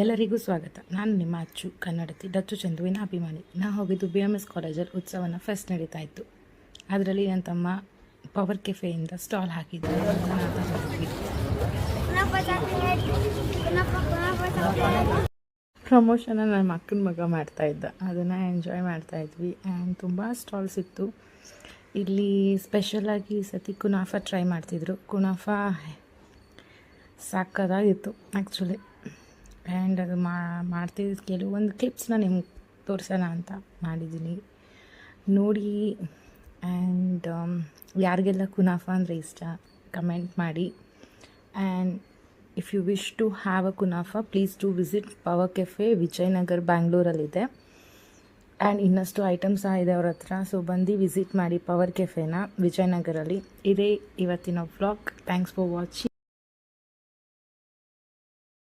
ಎಲ್ಲರಿಗೂ ಸ್ವಾಗತ. ನಾನು ನಿಮ್ಮ ಅಚ್ಚು ಕನ್ನಡತಿ ಡಚ್ಚು ಚಂದುವಿನ ಅಭಿಮಾನಿ. ನಾ ಹೋಗಿದ್ದು BMS ಕಾಲೇಜಲ್ಲಿ ಉತ್ಸವನ ಫೆಸ್ಟ್ ನಡೀತಾ ಇತ್ತು. ಅದರಲ್ಲಿ ನನ್ನ ತಮ್ಮ ಪವರ್ ಕೆಫೆಯಿಂದ ಸ್ಟಾಲ್ ಹಾಕಿದ್ದೆ. ಪ್ರಮೋಷನ ನನ್ನ ಅಕ್ಕನ ಮಗ ಮಾಡ್ತಾಯಿದ್ದ, ಅದನ್ನು ಎಂಜಾಯ್ ಮಾಡ್ತಾಯಿದ್ವಿ. ಆ್ಯಂಡ್ ತುಂಬ ಸ್ಟಾಲ್ಸ್ ಇತ್ತು. ಇಲ್ಲಿ ಸ್ಪೆಷಲಾಗಿ ಈ ಸತಿ ಕುನಾಫಾ ಟ್ರೈ ಮಾಡ್ತಿದ್ರು. ಕುನಾಫಾ ಸಾಕಾಗಿತ್ತು ಆ್ಯಕ್ಚುಲಿ. ಆ್ಯಂಡ್ ಅದು ಮಾಡ್ತಿದ್ದ ಕೆಲವೊಂದು ಕ್ಲಿಪ್ಸ್ನ ನಿಮ್ಗೆ ತೋರಿಸೋಣ ಅಂತ ಮಾಡಿದ್ದೀನಿ, ನೋಡಿ. ಆ್ಯಂಡ್ ಯಾರಿಗೆಲ್ಲ ಕುನಾಫಾ ಅಂದರೆ ಇಷ್ಟ ಕಮೆಂಟ್ ಮಾಡಿ. And if you wish to have a kunafa please to visit power cafe, Vijayanagar, ಬ್ಯಾಂಗ್ಳೂರಲ್ಲಿದೆ. ಆ್ಯಂಡ್ ಇನ್ನಷ್ಟು ಐಟಮ್ಸ್ ಇದೆ ಅವ್ರ ಹತ್ರ. ಸೊ ಬಂದು ವಿಸಿಟ್ ಮಾಡಿ ಪವರ್ ಕೆಫೆನ ವಿಜಯನಗರಲ್ಲಿ. ಇದೇ ಇವತ್ತಿನ ವ್ಲಾಗ್. Thanks for watching.